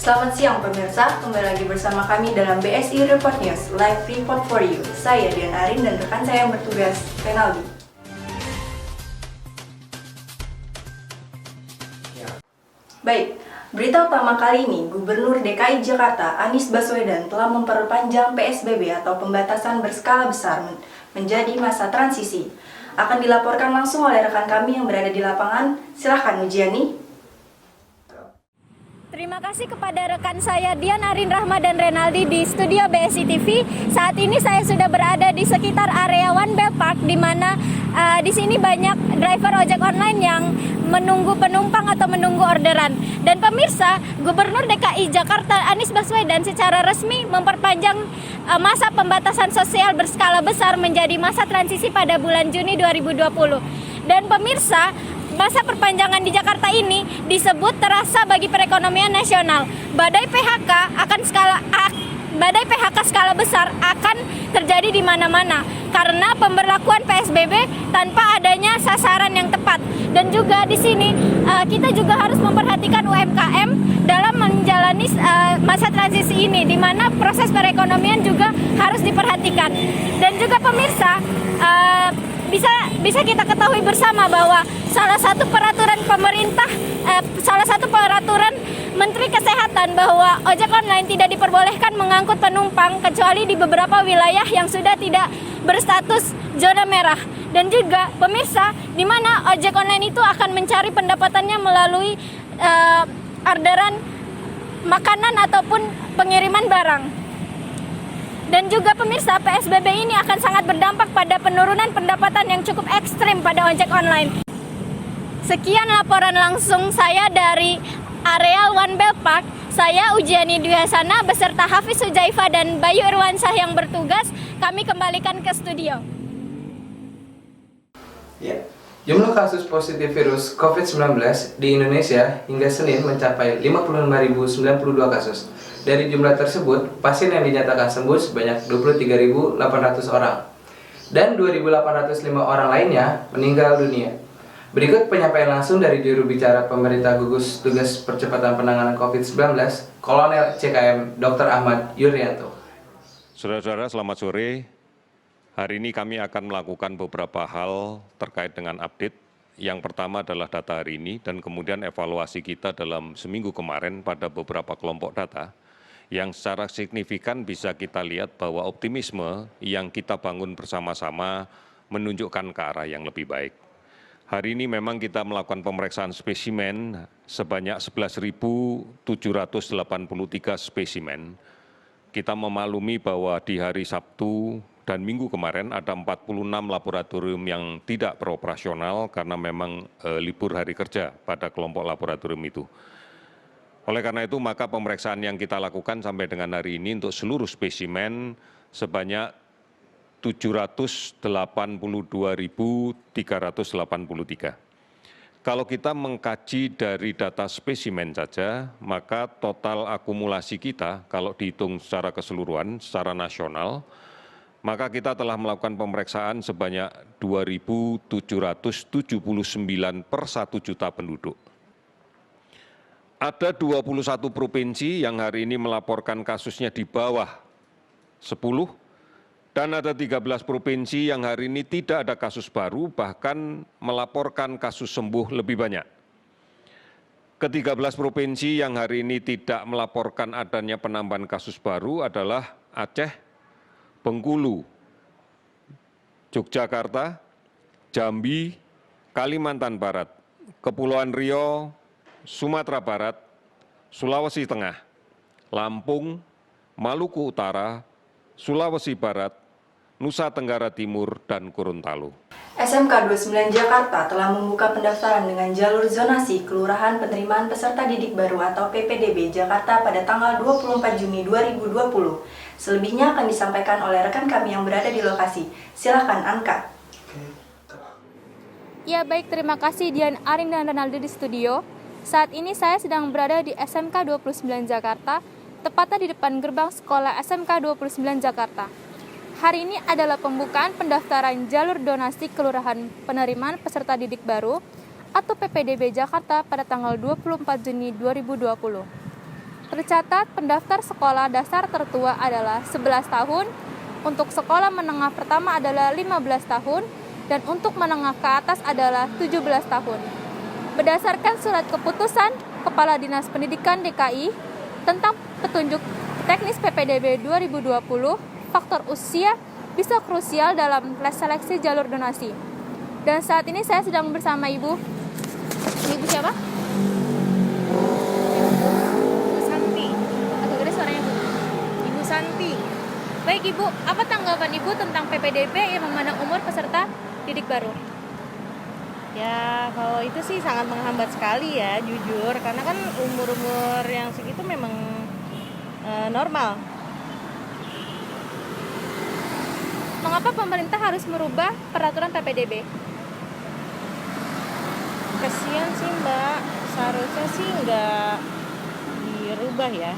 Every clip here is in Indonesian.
Selamat siang pemirsa, kembali lagi bersama kami dalam BSI Report News, Live Report for You. Saya Dian Arin dan rekan saya yang bertugas, Renaldi. Baik, berita utama kali ini, Gubernur DKI Jakarta Anies Baswedan telah memperpanjang PSBB atau pembatasan berskala besar menjadi masa transisi. Akan dilaporkan langsung oleh rekan kami yang berada di lapangan. Silahkan Ujiani. Terima kasih kepada rekan saya Dian Arin Rahma dan Renaldi di studio BSI TV. Saat ini saya sudah berada di sekitar area One Bell Park, di mana di sini banyak driver ojek online yang menunggu penumpang atau menunggu orderan. Dan pemirsa, Gubernur DKI Jakarta Anies Baswedan secara resmi memperpanjang masa pembatasan sosial berskala besar menjadi masa transisi pada bulan Juni 2020. Dan pemirsa, masa perpanjangan di Jakarta ini disebut terasa bagi perekonomian nasional. Badai PHK skala besar akan terjadi di mana-mana karena pemberlakuan PSBB tanpa adanya sasaran yang tepat. Dan juga di sini kita juga harus memperhatikan UMKM dalam menjalani masa transisi ini, di mana proses perekonomian juga harus diperhatikan. Dan juga pemirsa, bisa kita ketahui bersama bahwa salah satu peraturan Menteri Kesehatan bahwa ojek online tidak diperbolehkan mengangkut penumpang kecuali di beberapa wilayah yang sudah tidak berstatus zona merah. Dan juga pemirsa, di mana ojek online itu akan mencari pendapatannya melalui orderan makanan ataupun pengiriman barang. Dan juga pemirsa, PSBB ini akan sangat berdampak pada penurunan pendapatan yang cukup ekstrim pada ojek online. Sekian laporan langsung saya dari area One Bell Park. Saya Ujiani Dwiasana beserta Hafiz Sujaifa dan Bayu Irwansyah yang bertugas. Kami kembalikan ke studio. Ya. Jumlah kasus positif virus COVID-19 di Indonesia hingga Senin mencapai 55.092 kasus. Dari jumlah tersebut, pasien yang dinyatakan sembuh sebanyak 23.800 orang dan 2.805 orang lainnya meninggal dunia. Berikut penyampaian langsung dari juru bicara pemerintah gugus tugas percepatan penanganan COVID-19, Kolonel CKM Dr. Ahmad Yuryanto. Saudara-saudara, selamat sore. Hari ini kami akan melakukan beberapa hal terkait dengan update. Yang pertama adalah data hari ini dan kemudian evaluasi kita dalam seminggu kemarin pada beberapa kelompok data yang secara signifikan bisa kita lihat bahwa optimisme yang kita bangun bersama-sama menunjukkan ke arah yang lebih baik. Hari ini memang kita melakukan pemeriksaan spesimen sebanyak 11.783 spesimen. Kita memaklumi bahwa di hari Sabtu dan Minggu kemarin ada 46 laboratorium yang tidak beroperasional karena memang libur hari kerja pada kelompok laboratorium itu. Oleh karena itu, maka pemeriksaan yang kita lakukan sampai dengan hari ini untuk seluruh spesimen sebanyak 782.383. Kalau kita mengkaji dari data spesimen saja, maka total akumulasi kita kalau dihitung secara keseluruhan, secara nasional, maka kita telah melakukan pemeriksaan sebanyak 2.779 per 1 juta penduduk. Ada 21 provinsi yang hari ini melaporkan kasusnya di bawah 10, dan ada 13 provinsi yang hari ini tidak ada kasus baru, bahkan melaporkan kasus sembuh lebih banyak. Ke-13 provinsi yang hari ini tidak melaporkan adanya penambahan kasus baru adalah Aceh, Bengkulu, Yogyakarta, Jambi, Kalimantan Barat, Kepulauan Riau, Sumatera Barat, Sulawesi Tengah, Lampung, Maluku Utara, Sulawesi Barat, Nusa Tenggara Timur, dan Gorontalo. SMK 29 Jakarta telah membuka pendaftaran dengan jalur zonasi Kelurahan Penerimaan Peserta Didik Baru atau PPDB Jakarta pada tanggal 24 Juni 2020. Selebihnya akan disampaikan oleh rekan kami yang berada di lokasi. Silakan Anka. Ya baik, terima kasih Dian Arin dan Renaldi di studio. Saat ini saya sedang berada di SMK 29 Jakarta, tepatnya di depan gerbang sekolah SMK 29 Jakarta. Hari ini adalah pembukaan pendaftaran jalur donasi Kelurahan Penerimaan Peserta Didik Baru atau PPDB Jakarta pada tanggal 24 Juni 2020. Tercatat pendaftar sekolah dasar tertua adalah 11 tahun, untuk sekolah menengah pertama adalah 15 tahun, dan untuk menengah ke atas adalah 17 tahun. Berdasarkan surat keputusan Kepala Dinas Pendidikan DKI tentang petunjuk teknis PPDB 2020, faktor usia bisa krusial dalam seleksi jalur donasi. Dan saat ini saya sedang bersama Ibu siapa? Santi. Baik Ibu, apa tanggapan Ibu tentang PPDB yang memandang umur peserta didik baru? Ya, kalau itu sih sangat menghambat sekali ya, jujur. Karena kan umur-umur yang segitu memang normal. Mengapa pemerintah harus merubah peraturan PPDB? Kasian sih Mbak, seharusnya sih nggak dirubah ya.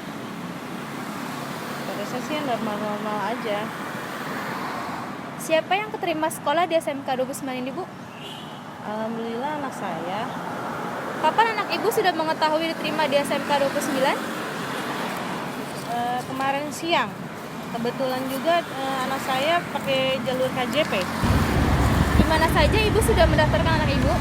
Seharusnya sih normal-normal aja. Siapa yang keterima sekolah di SMK 29 ini, Bu? Alhamdulillah anak saya. Kapan anak Ibu sudah mengetahui diterima di SMK 29? Kemarin siang. Kebetulan juga anak saya pakai jalur KJP. Di mana saja Ibu sudah mendaftarkan anak Ibu?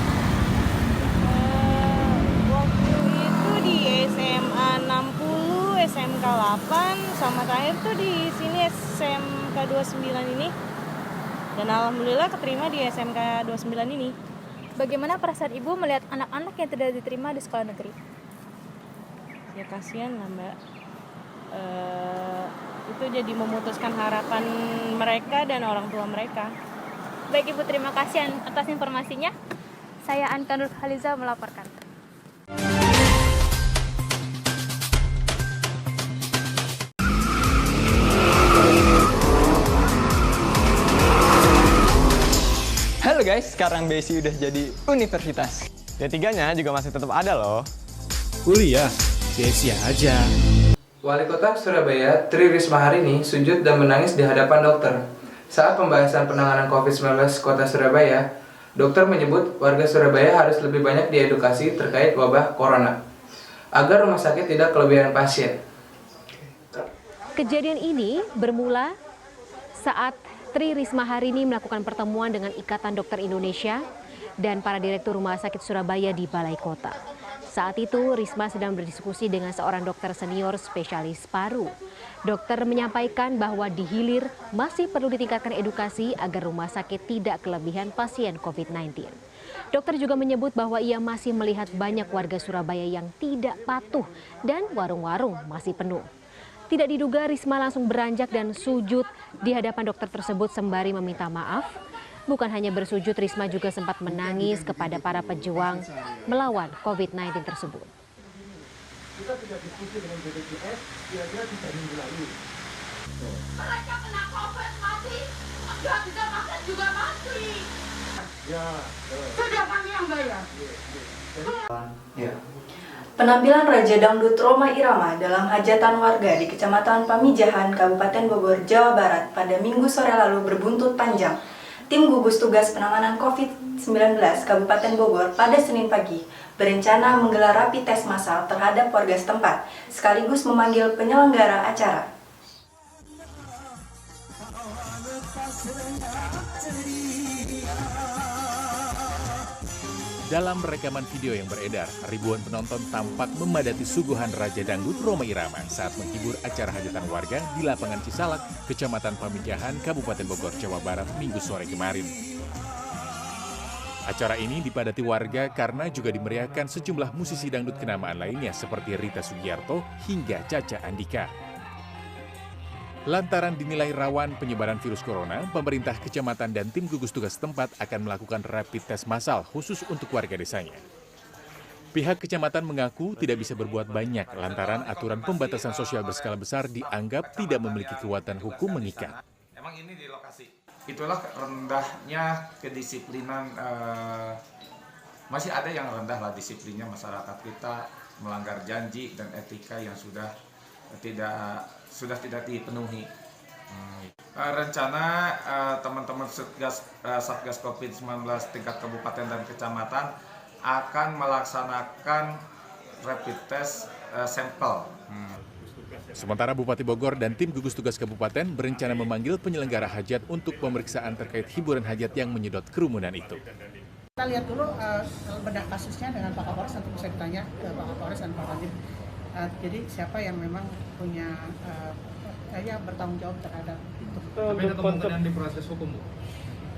Waktu itu di SMA 60, SMK 8, sama terakhir tuh di sini SMK 29 ini. Dan alhamdulillah keterima di SMK 29 ini. Bagaimana perasaan Ibu melihat anak-anak yang tidak diterima di sekolah negeri? Ya kasihan lah Mbak. Itu jadi memutuskan harapan mereka dan orang tua mereka. Baik Ibu, terima kasih atas informasinya. Saya Anka Nur Haliza melaporkan. Halo guys, sekarang BSI udah jadi universitas. D3-nya juga masih tetap ada loh. Kuliah, BSI aja. Wali Kota Surabaya, Tri Risma hari ini sujud dan menangis di hadapan dokter. Saat pembahasan penanganan COVID-19 Kota Surabaya, dokter menyebut warga Surabaya harus lebih banyak diedukasi terkait wabah corona, agar rumah sakit tidak kelebihan pasien. Kejadian ini bermula saat Tri Risma hari ini melakukan pertemuan dengan Ikatan Dokter Indonesia dan para direktur rumah sakit Surabaya di Balai Kota. Saat itu Risma sedang berdiskusi dengan seorang dokter senior spesialis paru. Dokter menyampaikan bahwa di hilir masih perlu ditingkatkan edukasi agar rumah sakit tidak kelebihan pasien COVID-19. Dokter juga menyebut bahwa ia masih melihat banyak warga Surabaya yang tidak patuh dan warung-warung masih penuh. Tidak diduga Risma langsung beranjak dan sujud di hadapan dokter tersebut sembari meminta maaf. Bukan hanya bersujud, Risma juga sempat menangis kepada para pejuang melawan COVID-19 tersebut. Kita tidak diskusi dengan BPJS, kira-kira 3 minggu lalu. Mereka kena COVID mati, nggak bisa makan juga mati. Ya, sudah kami yang bayar. Ya. Penampilan Raja Dangdut Rhoma Irama dalam hajatan warga di Kecamatan Pamijahan, Kabupaten Bogor, Jawa Barat pada Minggu sore lalu berbuntut panjang. Tim gugus tugas penanganan COVID-19 Kabupaten Bogor pada Senin pagi berencana menggelar rapid test massal terhadap warga setempat, sekaligus memanggil penyelenggara acara. Dalam rekaman video yang beredar, ribuan penonton tampak memadati suguhan Raja Dangdut Rhoma Irama saat menghibur acara hajatan warga di lapangan Cisalak, Kecamatan Pamijahan, Kabupaten Bogor, Jawa Barat, Minggu sore kemarin. Acara ini dipadati warga karena juga dimeriahkan sejumlah musisi dangdut kenamaan lainnya seperti Rita Sugiarto hingga Caca Andika. Lantaran dinilai rawan penyebaran virus corona, pemerintah kecamatan dan tim gugus tugas setempat akan melakukan rapid test massal khusus untuk warga desanya. Pihak kecamatan mengaku tidak bisa berbuat banyak lantaran aturan pembatasan sosial berskala besar dianggap tidak memiliki kekuatan hukum mengikat. Emang ini di lokasi. Itulah rendahnya kedisiplinan, masih ada yang rendah lah disiplinnya masyarakat kita, melanggar janji dan etika yang sudah tidak dipenuhi. Rencana teman-teman Satgas COVID-19 tingkat kabupaten dan kecamatan akan melaksanakan rapid test sampel. Sementara Bupati Bogor dan tim gugus tugas kabupaten berencana memanggil penyelenggara hajat untuk pemeriksaan terkait hiburan hajat yang menyedot kerumunan itu. Kita lihat dulu bedah kasusnya dengan Pak Kapolres, nanti bisa ditanya ke Pak Kapolres dan Pak Kandim. Jadi siapa yang memang punya bertanggung jawab terhadap itu. Tapi ada kemungkinan di proses hukum, Bu?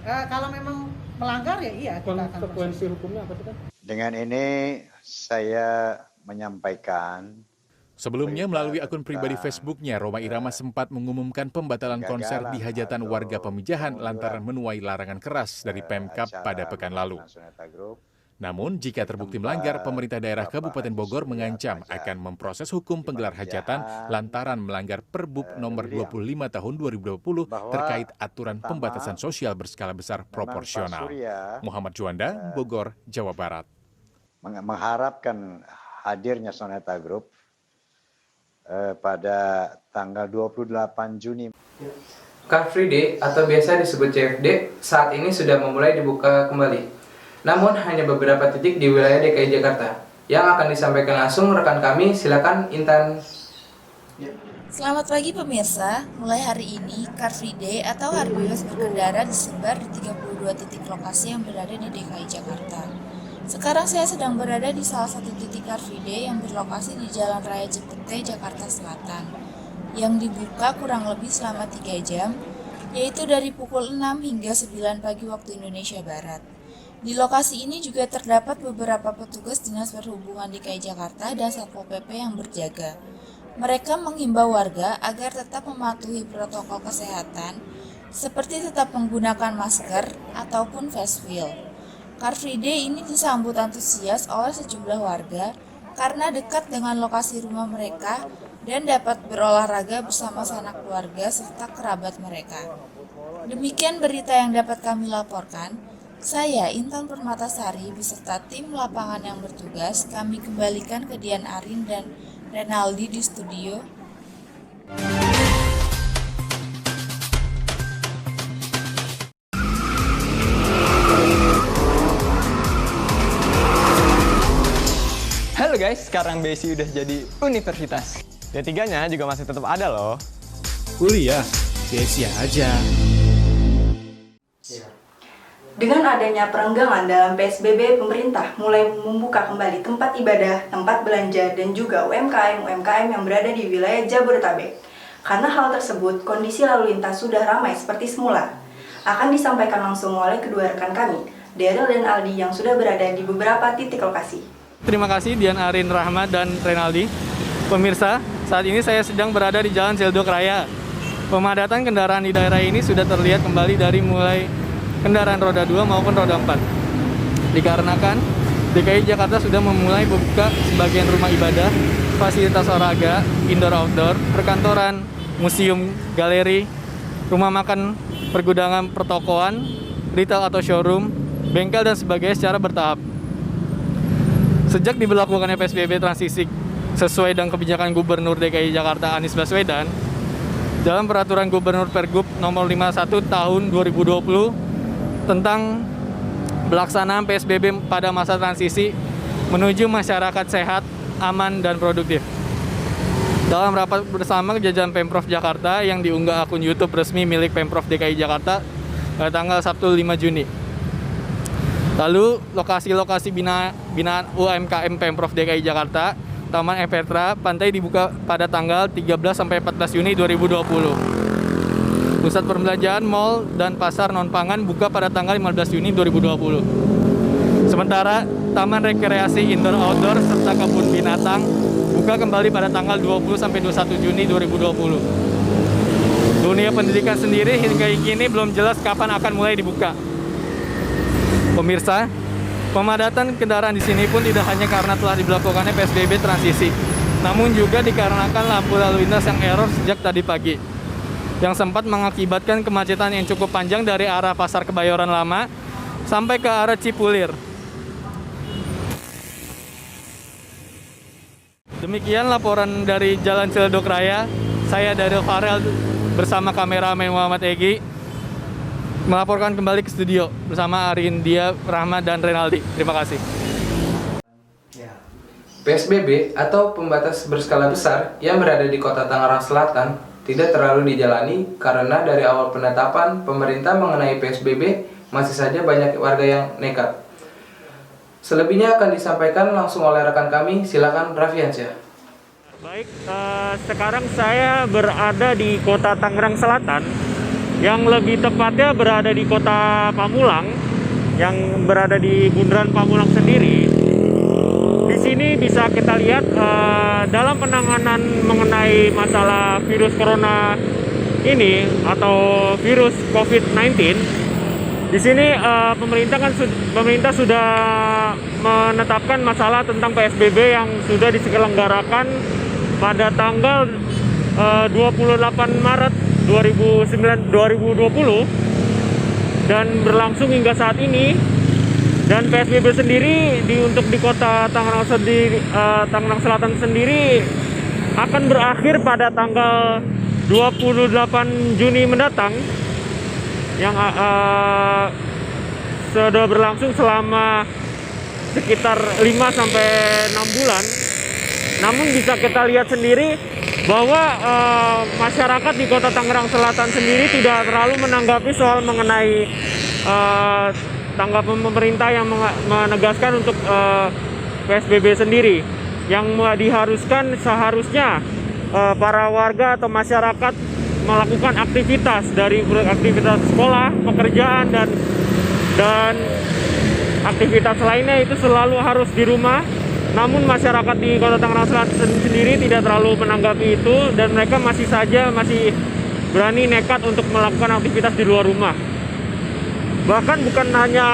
Kalau memang melanggar ya iya kita akan konsekuensi hukumnya apa sih, kan? Dengan ini saya menyampaikan. Sebelumnya melalui akun pribadi Facebooknya, Rhoma Irama sempat mengumumkan pembatalan konser di hajatan warga Pemijahan lantaran menuai larangan keras dari Pemkab pada pekan lalu. Namun, jika terbukti melanggar, pemerintah daerah Kabupaten Bogor mengancam akan memproses hukum penggelar hajatan lantaran melanggar Perbub nomor 25 tahun 2020 terkait aturan pembatasan sosial berskala besar proporsional. Muhammad Juanda, Bogor, Jawa Barat. Mengharapkan hadirnya Soneta Group pada tanggal 28 Juni. Car Free Day atau biasa disebut CFD saat ini sudah memulai dibuka kembali. Namun hanya beberapa titik di wilayah DKI Jakarta. Yang akan disampaikan langsung rekan kami, silakan Intan. Selamat pagi pemirsa, mulai hari ini Car Free Day atau hari bebas berkendara disebar di 32 titik lokasi yang berada di DKI Jakarta. Sekarang saya sedang berada di salah satu titik Car Free Day yang berlokasi di Jalan Raya Cipete, Jakarta Selatan, yang dibuka kurang lebih selama 3 jam, yaitu dari pukul 6 hingga 9 pagi waktu Indonesia Barat. Di lokasi ini juga terdapat beberapa petugas Dinas Perhubungan DKI Jakarta dan Satpol PP yang berjaga. Mereka menghimbau warga agar tetap mematuhi protokol kesehatan, seperti tetap menggunakan masker ataupun face shield. Car Free Day ini disambut antusias oleh sejumlah warga karena dekat dengan lokasi rumah mereka dan dapat berolahraga bersama sanak keluarga serta kerabat mereka. Demikian berita yang dapat kami laporkan. Saya, Intan Permatasari, beserta tim lapangan yang bertugas, kami kembalikan ke Dian Arin dan Renaldi di studio. Halo guys, sekarang BSI udah jadi universitas. D3-nya juga masih tetap ada loh. Kuliah, BSI aja. Dengan adanya perenggangan dalam PSBB, pemerintah mulai membuka kembali tempat ibadah, tempat belanja, dan juga UMKM yang berada di wilayah Jabodetabek. Karena hal tersebut, kondisi lalu lintas sudah ramai seperti semula. Akan disampaikan langsung oleh kedua rekan kami, Daryl dan Aldi yang sudah berada di beberapa titik lokasi. Terima kasih Dian Arin, Rahmat, dan Renaldi. Pemirsa, saat ini saya sedang berada di Jalan Cilduk Raya. Pemadatan kendaraan di daerah ini sudah terlihat kembali dari mulai kendaraan roda 2 maupun roda 4. Dikarenakan DKI Jakarta sudah memulai membuka sebagian rumah ibadah, fasilitas olahraga, indoor-outdoor, perkantoran, museum, galeri, rumah makan, pergudangan, pertokoan, retail atau showroom, bengkel dan sebagainya secara bertahap. Sejak diberlakukannya PSBB transisi sesuai dengan kebijakan Gubernur DKI Jakarta Anies Baswedan, dalam peraturan Gubernur Pergub nomor 51 tahun 2020 tentang pelaksanaan PSBB pada masa transisi menuju masyarakat sehat, aman, dan produktif. Dalam rapat bersama jajaran Pemprov Jakarta yang diunggah akun YouTube resmi milik Pemprov DKI Jakarta pada tanggal Sabtu 5 Juni. Lalu, lokasi-lokasi binaan UMKM Pemprov DKI Jakarta, Taman Efetra, Pantai dibuka pada tanggal 13-14 Juni 2020. Pusat perbelanjaan, mal, dan pasar non-pangan buka pada tanggal 15 Juni 2020. Sementara, taman rekreasi indoor-outdoor serta kebun binatang buka kembali pada tanggal 20-21 Juni 2020. Dunia pendidikan sendiri hingga kini belum jelas kapan akan mulai dibuka. Pemirsa, pemadatan kendaraan di sini pun tidak hanya karena telah diberlakukannya PSBB transisi, namun juga dikarenakan lampu lalu lintas yang error sejak tadi pagi, yang sempat mengakibatkan kemacetan yang cukup panjang dari arah Pasar Kebayoran Lama sampai ke arah Cipulir. Demikian laporan dari Jalan Cilduk Raya. Saya Daryl Farel bersama kameramen Muhammad Egi melaporkan kembali ke studio bersama Arindia, Rahmat, dan Renaldi. Terima kasih. PSBB atau pembatas berskala besar yang berada di Kota Tangerang Selatan tidak terlalu dijalani karena dari awal penetapan pemerintah mengenai PSBB masih saja banyak warga yang nekat. Selebihnya akan disampaikan langsung oleh rekan kami, silakan Raffiansyah. Baik, sekarang saya berada di Kota Tangerang Selatan, yang lebih tepatnya berada di Kota Pamulang, yang berada di Bundaran Pamulang sendiri. Di sini bisa kita lihat dalam penanganan mengenai masalah virus corona ini atau virus COVID-19. Di sini pemerintah sudah menetapkan masalah tentang PSBB yang sudah diselenggarakan pada tanggal 28 Maret 2020 dan berlangsung hingga saat ini. Dan PSBB sendiri untuk di Kota Tangerang Selatan sendiri akan berakhir pada tanggal 28 Juni mendatang, yang sudah berlangsung selama sekitar 5 sampai 6 bulan. Namun bisa kita lihat sendiri bahwa masyarakat di Kota Tangerang Selatan sendiri tidak terlalu menanggapi soal mengenai tanggapan pemerintah yang menegaskan untuk PSBB sendiri, yang diharuskan seharusnya para warga atau masyarakat melakukan aktivitas dari aktivitas sekolah, pekerjaan dan aktivitas lainnya itu selalu harus di rumah. Namun masyarakat di Kota Tangerang Selatan sendiri tidak terlalu menanggapi itu dan mereka masih berani nekat untuk melakukan aktivitas di luar rumah. Bahkan bukan hanya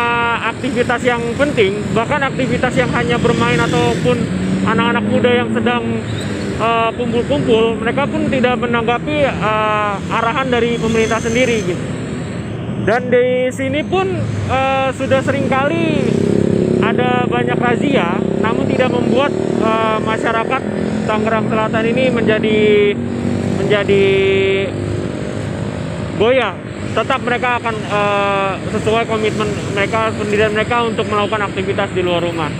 aktivitas yang penting, bahkan aktivitas yang hanya bermain ataupun anak-anak muda yang sedang kumpul-kumpul, mereka pun tidak menanggapi arahan dari pemerintah sendiri gitu. Dan di sini pun sudah seringkali ada banyak razia, namun tidak membuat masyarakat Tangerang Selatan ini menjadi goyah. Tetap mereka akan sesuai komitmen mereka, pendirian mereka untuk melakukan aktivitas di luar rumah.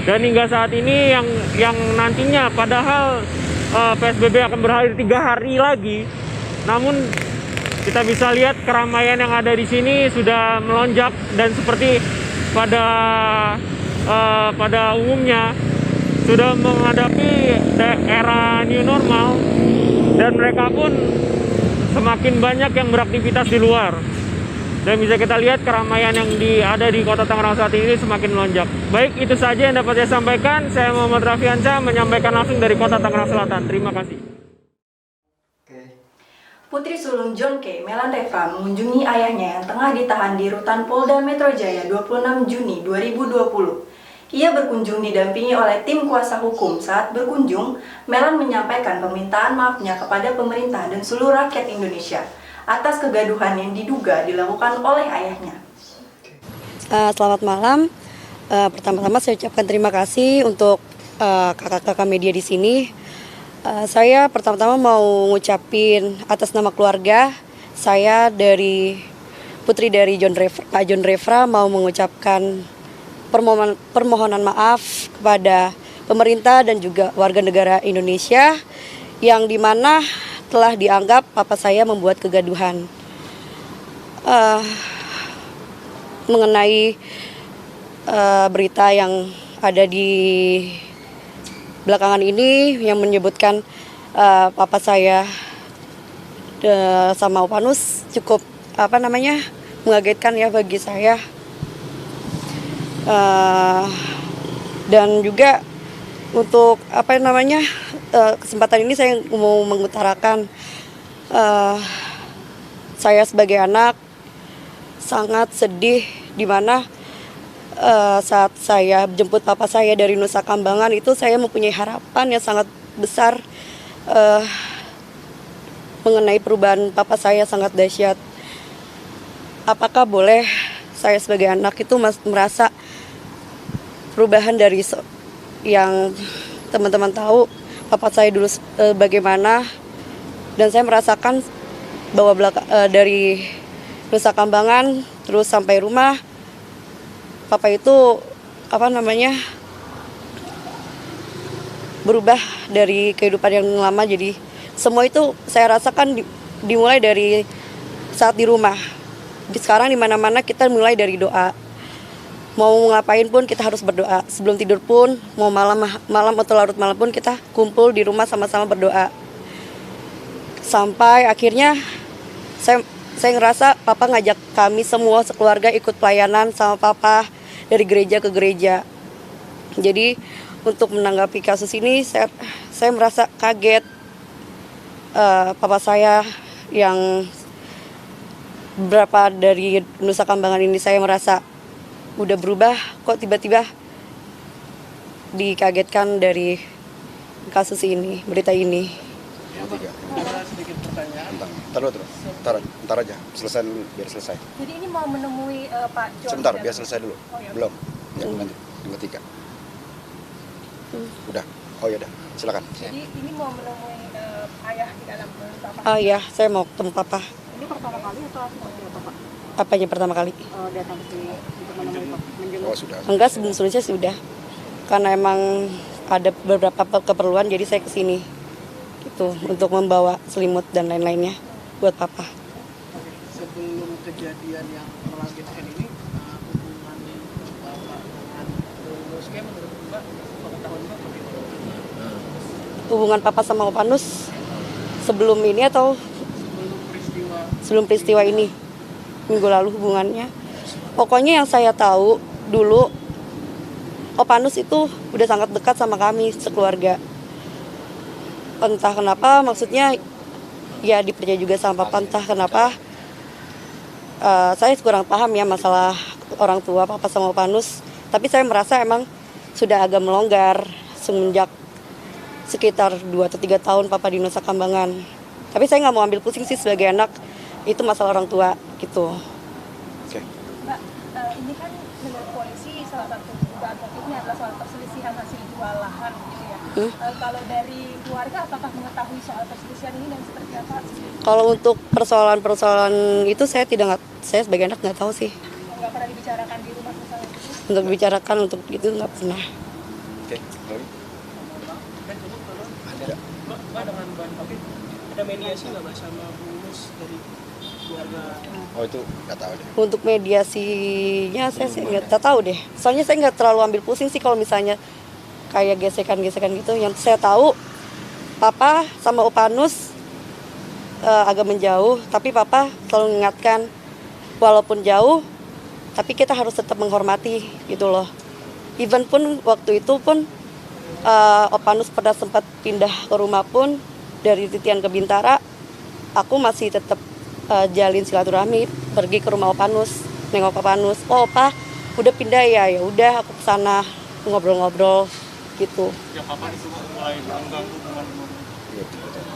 Dan hingga saat ini yang nantinya padahal PSBB akan berakhir 3 hari lagi, namun kita bisa lihat keramaian yang ada di sini sudah melonjak dan seperti pada umumnya sudah menghadapi era new normal dan mereka pun semakin banyak yang beraktivitas di luar. Dan bisa kita lihat keramaian yang ada di Kota Tangerang saat ini semakin melonjak. Baik, itu saja yang dapat saya sampaikan. Saya Muhammad Raffiansyah menyampaikan langsung dari Kota Tangerang Selatan. Terima kasih. Putri sulung John K. Melandeva mengunjungi ayahnya yang tengah ditahan di rutan Polda Metro Jaya 26 Juni 2020. Ia berkunjung didampingi oleh tim kuasa hukum. Saat berkunjung, Melan menyampaikan permintaan maafnya kepada pemerintah dan seluruh rakyat Indonesia atas kegaduhan yang diduga dilakukan oleh ayahnya. Selamat malam. Pertama-tama saya ucapkan terima kasih untuk kakak-kakak media di sini. Saya pertama-tama mau ngucapin atas nama keluarga, saya dari putri dari Pak John Refra mau mengucapkan permohonan maaf kepada pemerintah dan juga warga negara Indonesia yang dimana telah dianggap papa saya membuat kegaduhan mengenai berita yang ada di belakangan ini yang menyebutkan papa saya sama Opanus cukup mengagetkan ya bagi saya. Dan juga untuk kesempatan ini saya mau mengutarakan saya sebagai anak sangat sedih di mana saat saya jemput papa saya dari Nusa Kambangan itu saya mempunyai harapan yang sangat besar mengenai perubahan papa saya sangat dahsyat. Apakah boleh saya sebagai anak itu merasa perubahan dari yang teman-teman tahu papa saya dulu bagaimana, dan saya merasakan bahwa dari Nusa Kambangan terus sampai rumah papa itu berubah dari kehidupan yang lama. Jadi semua itu saya rasakan dimulai dari saat di rumah. Sekarang di mana-mana kita mulai dari doa. Mau ngapain pun kita harus berdoa. Sebelum tidur pun, mau malam atau larut malam pun kita kumpul di rumah sama-sama berdoa. Sampai akhirnya saya ngerasa papa ngajak kami semua sekeluarga ikut pelayanan sama papa dari gereja ke gereja. Jadi untuk menanggapi kasus ini saya merasa kaget. Papa saya yang berapa dari Nusa Kambangan ini saya merasa udah berubah, kok tiba-tiba dikagetkan dari kasus ini, berita ini. Ada sedikit pertanyaan. Ntar aja, selesai dulu, biar selesai. Jadi ini mau menemui Pak John? Sebentar, biar selesai dulu. Belum. Ya, lanjut. Yang ketiga. Udah. Oh ya udah, silakan. Jadi ini mau menemui ayah di dalam Bapak? Oh iya, saya mau ketemu papa. Ini pertama kali atau Bapak? Apanya pertama kali? Datang ke sini untuk menemui Pak. Oh sudah. Enggak, sebelumnya sudah. Karena emang ada beberapa keperluan, jadi saya kesini. Gitu, untuk membawa selimut dan lain-lainnya buat papa. Sebelum kejadian yang melangitkan ini, hubungan Bapak dengan Lulus kayak menurut Mbak, pengetahuan Mbak bagaimana? Hubungan papa sama Opanus sebelum ini atau sebelum peristiwa ini? Minggu lalu hubungannya. Pokoknya yang saya tahu dulu Opanus itu udah sangat dekat sama kami sekeluarga. Entah kenapa, maksudnya ya dipercaya juga sama papa, entah kenapa. Saya kurang paham ya masalah orang tua papa sama Opanus. Tapi saya merasa emang sudah agak melonggar semenjak sekitar 2 atau 3 tahun papa di Nusa Kambangan. Tapi saya nggak mau ambil pusing sih sebagai anak, itu masalah orang tua gitu. Mbak, ini kan menurut polisi salah satu dugaan motifnya adalah soal perselisihan hasil jual lahan gitu ya. Kalau dari keluarga apakah mengetahui soal perselisihan ini dan seperti apa? Kalau untuk persoalan itu saya sebagai anak nggak tahu sih. Nggak pernah dibicarakan di rumah misalnya? Untuk dibicarakan untuk itu nggak pernah. Oke, Mbak dengan Mbak Taufik, ada mediasi nggak Mbak sama Bu Nus dari keluarga? Oh itu nggak tahu deh. Untuk mediasinya saya sih nggak tahu deh. Soalnya saya nggak terlalu ambil pusing sih kalau misalnya kayak gesekan-gesekan gitu. Yang saya tahu papa sama Opanus agak menjauh, tapi papa selalu mengingatkan walaupun jauh, tapi kita harus tetap menghormati gitu loh. Even pun waktu itu pun Opanus pernah sempat pindah ke rumah pun dari Titian ke Bintara, aku masih tetap jalin silaturahmi, pergi ke rumah Opanus, nengok Opanus. Oh, Opa udah pindah ya, ya udah aku kesana ngobrol-ngobrol gitu. Ya papa itu mulai mengganggu hubungan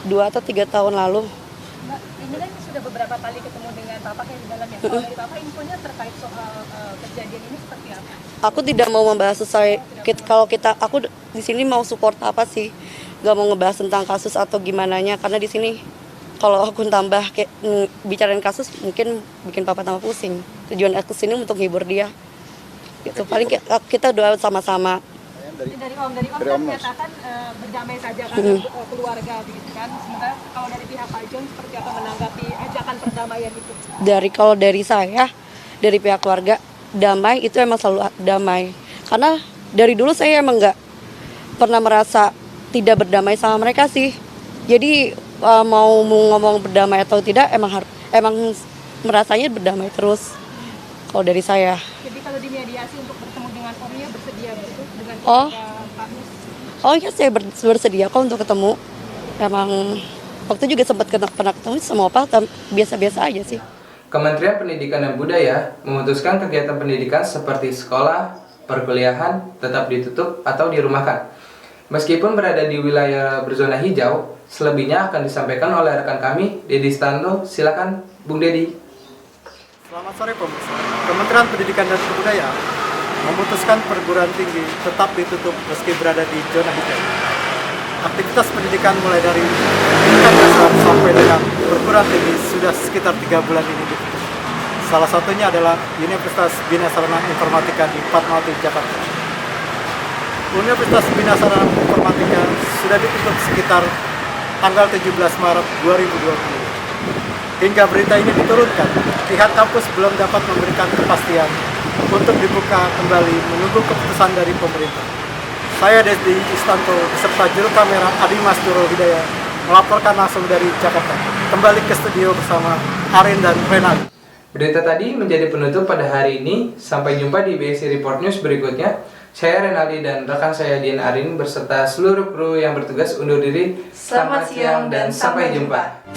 2 atau 3 tahun lalu. Mbak, ini kan sudah beberapa kali ketemu dengan Papa kayak di dalam ya. Kalau dari Papa infonya terkait soal kejadian ini seperti apa? Aku tidak mau membahas aku di sini mau support apa sih, gak mau ngebahas tentang kasus atau gimana nya, karena di sini kalau aku tambah kayak bicarain kasus mungkin bikin papa tambah pusing. Tujuan aku sini untuk hibur dia. Gitu. Paling kita doa sama-sama. Dari Om kan menyatakan berdamai saja kan keluarga begitu kan. Sementara kalau dari pihak Pak John seperti apa menanggapi ajakan perdamaian itu? Kalau dari saya, dari pihak keluarga, damai itu emang selalu damai. Karena dari dulu saya emang nggak pernah merasa tidak berdamai sama mereka sih. Jadi mau ngomong berdamai atau tidak emang merasanya berdamai terus. Kalau dari saya. Jadi kalau dimediasi untuk bertemu dengan Omnya bersedia betul dengan Pak Nus? Oh iya, saya bersedia kok untuk ketemu. Emang waktu juga sempat pernah ketemu sama Opa, biasa-biasa aja sih. Kementerian Pendidikan dan Budaya memutuskan kegiatan pendidikan seperti sekolah, perkuliahan tetap ditutup atau dirumahkan. Meskipun berada di wilayah berzona hijau, selebihnya akan disampaikan oleh rekan kami, Dedi Stando. Silakan, Bung Dedi. Selamat sore pemirsa. Kementerian Pendidikan dan Kebudayaan memutuskan perguruan tinggi tetap ditutup meski berada di zona hijau. Aktivitas pendidikan mulai dari pendidikan dasar sampai dengan perguruan tinggi sudah sekitar 3 bulan ini ditutup. Salah satunya adalah Universitas Bina Sarana Informatika di Fatmawati, Jakarta. Universitas Bina Sarana Informatika sudah ditutup sekitar tanggal 17 Maret 2020. Hingga berita ini diturunkan, pihak kampus belum dapat memberikan kepastian untuk dibuka kembali menunggu keputusan dari pemerintah. Saya Desdi Istanto beserta juru kamera Adi Mas Duro Hidayah melaporkan langsung dari Jakarta. Kembali ke studio bersama Arin dan Renal. Berita tadi menjadi penutup pada hari ini. Sampai jumpa di BSI Report News berikutnya. Saya Renaldi dan rekan saya Dian Arin beserta seluruh kru yang bertugas undur diri. Selamat siang dan sampai jumpa.